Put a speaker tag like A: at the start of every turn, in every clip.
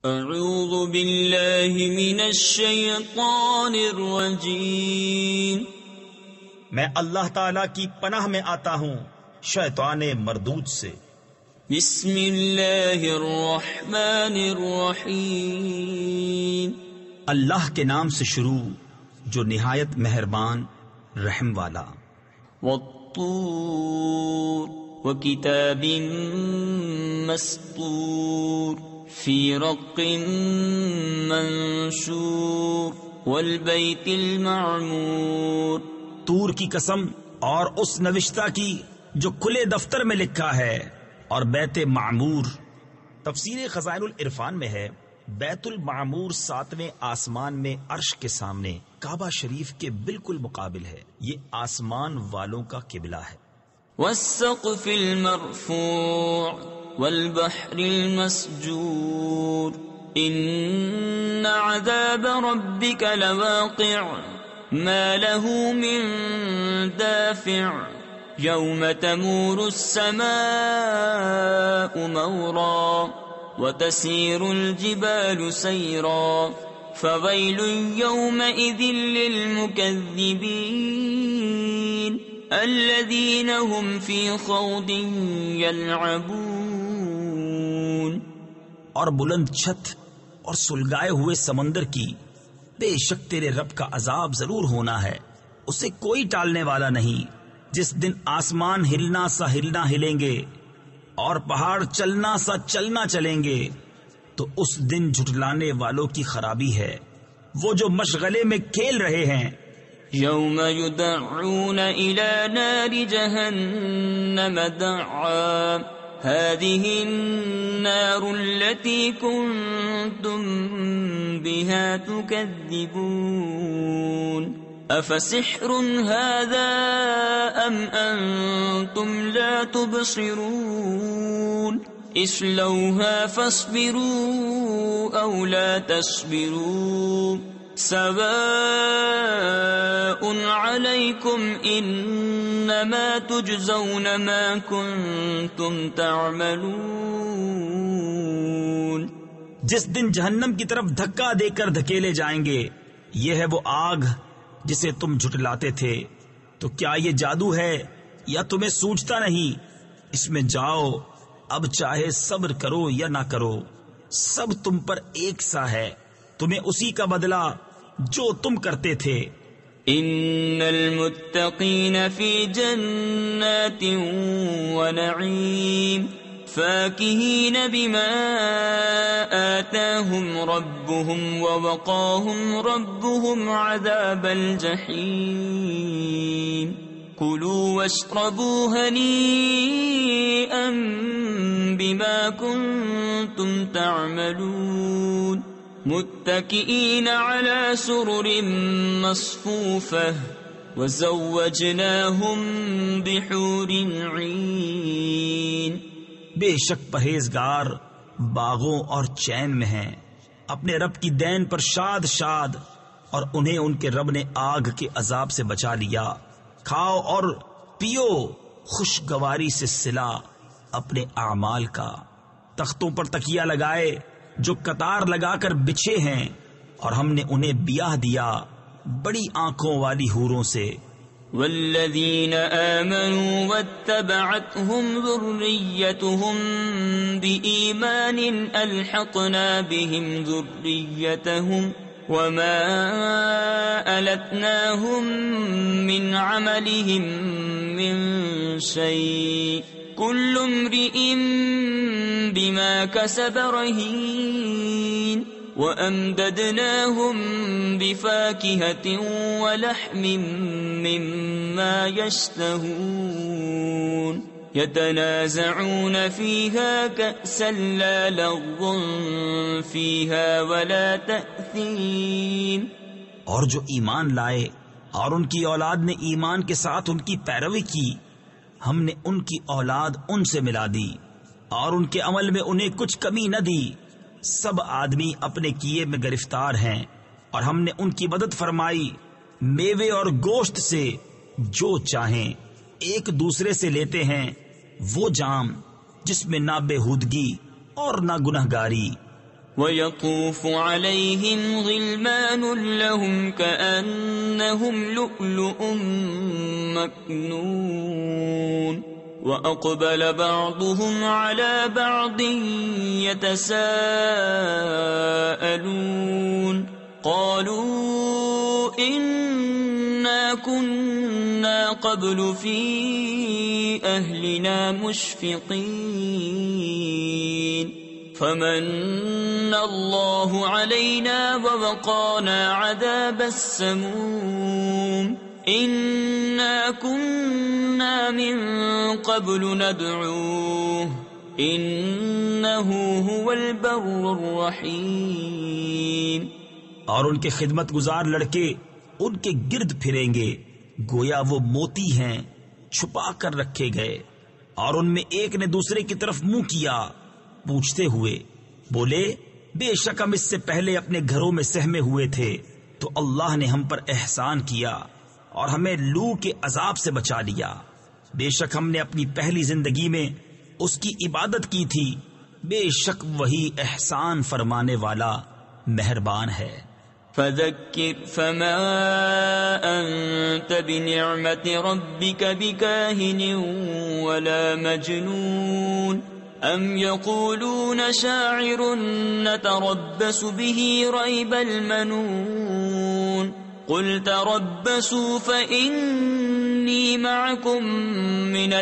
A: اعوذ باللہ من الشیطان الرجیم،
B: میں اللہ تعالی کی پناہ میں آتا ہوں شیطان مردود سے۔
A: بسم اللہ الرحمن الرحیم،
B: اللہ کے نام سے شروع جو نہایت مہربان رحم والا۔
A: والطور وکتاب مسطور فی رق منشور والبیت المعمور۔
B: طور کی قسم اور اس نوشتہ کی جو کھلے دفتر میں لکھا ہے، اور بیت معمور۔ تفسیر خزائن العرفان میں ہے بیت المعمور 7ویں آسمان میں عرش کے سامنے کعبہ شریف کے بالکل مقابل ہے۔ یہ آسمان والوں کا قبلہ ہے۔
A: والسقف المرفوع والبحر المسجور ان عذاب ربك لواقع ما له من دافع يوم تمور السماء مورا وتسير الجبال سيرا فويل يومئذ للمكذبين الذين هم في خوض يلعبون۔
B: اور بلند چھت اور سلگائے ہوئے سمندر کی، بے شک تیرے رب کا عذاب ضرور ہونا ہے، اسے کوئی ٹالنے والا نہیں۔ جس دن آسمان ہلنا سا ہلنا ہلیں گے اور پہاڑ چلنا سا چلنا چلیں گے، تو اس دن جھٹلانے والوں کی خرابی ہے، وہ جو مشغلے میں کھیل رہے ہیں۔
A: یوم یدعون الى نار جہنم دعا هذه النار التي كنتم بها تكذبون افسحر هذا ام انتم لا تبصرون اصلوها فاصبروا او لا تصبروا سواء عليكم انما تجزون ما كنتم تعملون۔
B: جس دن جہنم کی طرف دھکا دے کر دھکیلے جائیں گے، یہ ہے وہ آگ جسے تم جھٹلاتے تھے، تو کیا یہ جادو ہے یا تمہیں سوچتا نہیں؟ اس میں جاؤ، اب چاہے صبر کرو یا نہ کرو، سب تم پر ایک سا ہے، تمہیں اسی کا بدلہ جو تم کرتے تھے۔
A: ان المتقین فی جنات ونعیم فاکہین بما آتاہم ربهم ووقاہم ربهم عذاب الجحیم کلوا واشربوا ہنیئا بما کنتم تعملون متکئین علی سرر مصفوفہ وزوجناہم بحور عین۔
B: بے شک پرہیزگار باغوں اور چین میں ہیں، اپنے رب کی دین پر شاد شاد، اور انہیں ان کے رب نے آگ کے عذاب سے بچا لیا۔ کھاؤ اور پیو خوشگواری سے صلہ اپنے اعمال کا۔ تختوں پر تکیہ لگائے جو قطار لگا کر بچھے ہیں، اور ہم نے انہیں بیاہ دیا بڑی آنکھوں والی حوروں سے۔
A: والذین آمنوا واتبعتهم ذريتهم بإيمان ألحقنا بهم ذريتهم وما ألتناهم من عملهم من شيء كل امرئ بما كسب رهين وأمددناهم بفاكهة ولحم مما يشتهون يتنازعون فيها كأسا لا لغو فيها ولا تأثيم۔
B: اور جو ایمان لائے اور ان کی اولاد نے ایمان کے ساتھ ان کی پیروی کی، ہم نے ان کی اولاد ان سے ملا دی، اور ان کے عمل میں انہیں کچھ کمی نہ دی۔ سب آدمی اپنے کیے میں گرفتار ہیں، اور ہم نے ان کی مدد فرمائی میوے اور گوشت سے، جو چاہیں ایک دوسرے سے لیتے ہیں وہ جام جس میں نہ بےہودگی اور نہ گنہگاری۔
A: وَيَطُوفُ عَلَيْهِمْ غِلْمَانٌ لَهُمْ كَأَنَّهُمْ لُؤْلُؤٌ مَكْنُونٌ وَأَقْبَلَ بَعْضُهُمْ عَلَى بَعْضٍ يَتَسَاءَلُونَ قَالُوا إِنَّا كُنَّا قَبْلُ فِي أَهْلِنَا مُشْفِقِينَ فَمَنَّ اللَّهُ عَلَيْنَا وَوَقَانَا عَذَابَ السَّمُومِ إِنَّا كُنَّا مِن قَبْلُ نَدْعُوهُ إِنَّهُ هُوَ الْبَرُّ الرَّحِيمُ۔
B: اور ان کے خدمت گزار لڑکے ان کے گرد پھریں گے گویا وہ موتی ہیں چھپا کر رکھے گئے، اور ان میں ایک نے دوسرے کی طرف منہ کیا پوچھتے ہوئے بولے بے شک ہم اس سے پہلے اپنے گھروں میں سہمے ہوئے تھے تو اللہ نے ہم پر احسان کیا اور ہمیں لو کے عذاب سے بچا لیا۔ بے شک ہم نے اپنی پہلی زندگی میں اس کی عبادت کی تھی، بے شک وہی احسان فرمانے والا مہربان ہے۔
A: فذكر فما أنت بنعمة ربك بكاهن ولا مجنون أم يقولون شاعر نتربص به ريب المنون قل تربصوا فإني معكم من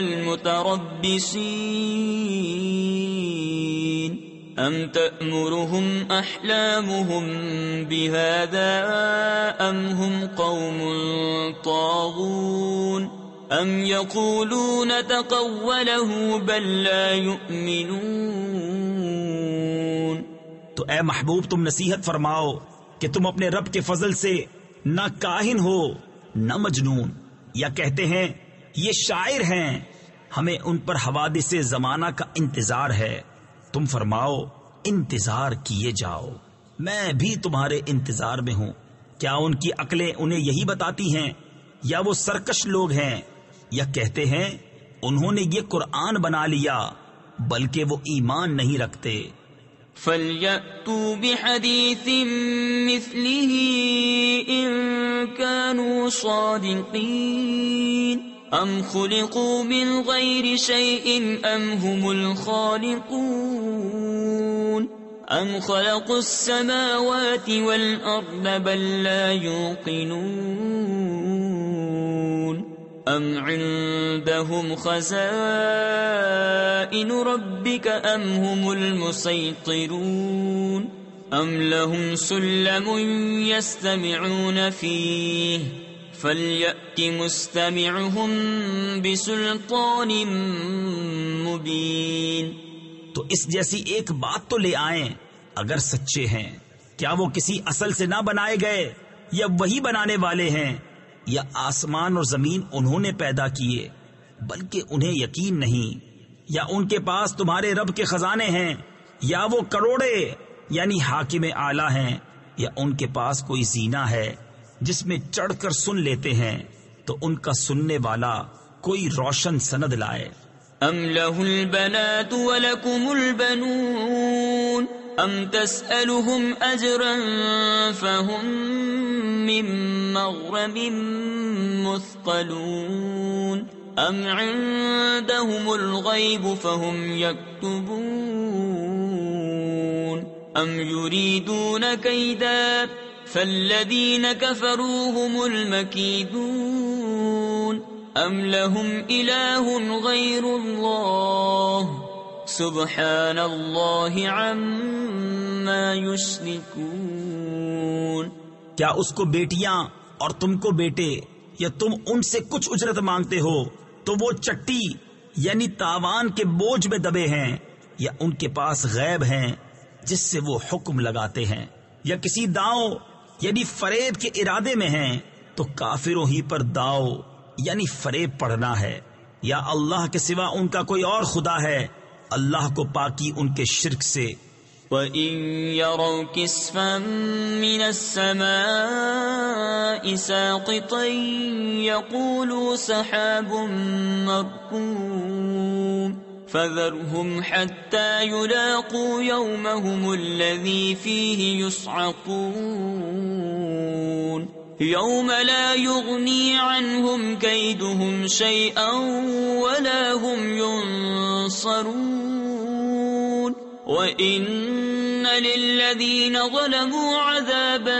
A: المتربصين أم تأمرهم أحلامهم بهذا أم هم قوم طاغون أم يقولون تقوله بل لا يؤمنون۔
B: تو اے محبوب تم نصیحت فرماؤ کہ تم اپنے رب کے فضل سے نہ کاہن ہو نہ مجنون، یا کہتے ہیں یہ شاعر ہیں، ہمیں ان پر حوادث زمانہ کا انتظار ہے۔ تم فرماؤ انتظار کیے جاؤ، میں بھی تمہارے انتظار میں ہوں۔ کیا ان کی عقلیں انہیں یہی بتاتی ہیں، یا وہ سرکش لوگ ہیں، یا کہتے ہیں انہوں نے یہ قرآن بنا لیا بلکہ وہ ایمان نہیں رکھتے۔
A: فَلْيَأْتُوا بِحَدِيثٍ مِثْلِهِ إِن كَانُوا صَادِقِينَ أَمْ خُلِقُوا مِنْ غَيْرِ شَيْءٍ أَمْ هُمُ الْخَالِقُونَ أَمْ خَلَقُوا السَّمَاوَاتِ وَالْأَرْضَ بَل لَّا يُوقِنُونَ أَمْ عِندَهُمْ خَزَائِنُ رَبِّكَ أَمْ هُمُ الْمُسَيْطِرُونَ أَمْ لَهُمْ سُلَّمٌ يَسْتَمِعُونَ فِيهِ فَلْيَأْتِ مُسْتَمِعُهُمْ بِسُلْطَانٍ مُبِينٍ۔
B: تو اس جیسی ایک بات تو لے آئیں اگر سچے ہیں۔ کیا وہ کسی اصل سے نہ بنائے گئے، یا وہی بنانے والے ہیں، یا آسمان اور زمین انہوں نے پیدا کیے بلکہ انہیں یقین نہیں، یا ان کے پاس تمہارے رب کے خزانے ہیں، یا وہ کروڑے یعنی حاکم اعلیٰ ہیں، یا ان کے پاس کوئی زینہ ہے جس میں چڑھ کر سن لیتے ہیں، تو ان کا سننے والا کوئی روشن سند لائے۔
A: ام له البنات ولكم البنون ام تسألهم اجرا فهم من مغرم مثقلون ام عندهم الغيب فهم يكتبون ام يريدون كيدا فالذين كفروا هم المكيدون ام لهم اله غير الله سبحان اللہ عما یشرکون۔
B: کیا اس کو بیٹیاں اور تم کو بیٹے، یا تم ان سے کچھ اجرت مانگتے ہو تو وہ چٹی یعنی تاوان کے بوجھ میں دبے ہیں، یا ان کے پاس غیب ہیں جس سے وہ حکم لگاتے ہیں، یا کسی داؤ یعنی فریب کے ارادے میں ہیں، تو کافروں ہی پر داؤ یعنی فریب پڑھنا ہے، یا اللہ کے سوا ان کا کوئی اور خدا ہے، اللہ کو پاکی ان کے شرک سے۔
A: وَإِن يَرَوْا كِسْفًا مِّنَ السَّمَاءِ سَاقِطًا يَقُولُوا سَحَابٌ مَّرْكُومٌ فذرهم حتى يلاقوا يومهم الذي فيه يصعقون يوم لا يغني عنهم كيدهم شيئا ولا هم ينصرون وَإِنَّ لِلَّذِينَ ظَلَمُوا عَذَابًا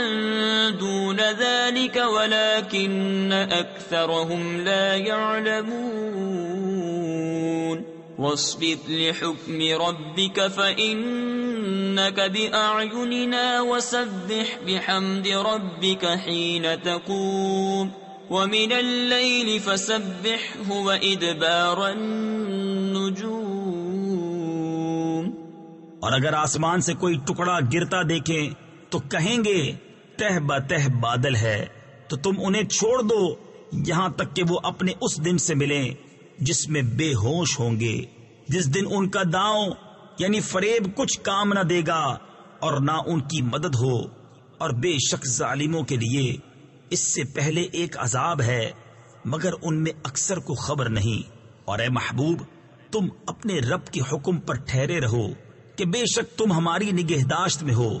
A: دُونَ ذَلِكَ وَلَكِنَّ أَكْثَرَهُمْ لَا يَعْلَمُونَ وَاصْبِرْ لِحُكْمِ رَبِّكَ فَإِنَّكَ بِأَعْيُنِنَا وَسَبِّحْ بِحَمْدِ رَبِّكَ حِينَ تَقُومُ وَمِنَ اللَّيْلِ فَسَبِّحْهُ وَإِدْبَارَ النُّجُومِ.
B: اور اگر آسمان سے کوئی ٹکڑا گرتا دیکھیں تو کہیں گے تہ بتہ بادل ہے، تو تم انہیں چھوڑ دو یہاں تک کہ وہ اپنے اس دن سے ملیں جس میں بے ہوش ہوں گے، جس دن ان کا داؤں یعنی فریب کچھ کام نہ دے گا اور نہ ان کی مدد ہو. اور بے شک ظالموں کے لیے اس سے پہلے ایک عذاب ہے مگر ان میں اکثر کو خبر نہیں. اور اے محبوب تم اپنے رب کے حکم پر ٹھہرے رہو کہ بے شک تم ہماری نگہداشت میں ہو،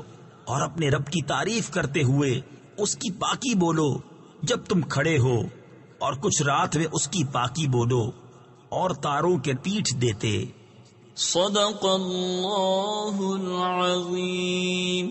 B: اور اپنے رب کی تعریف کرتے ہوئے اس کی پاکی بولو جب تم کھڑے ہو، اور کچھ رات میں اس کی پاکی بولو اور تاروں کے پیٹھ دیتے.
A: صدق اللہ العظیم.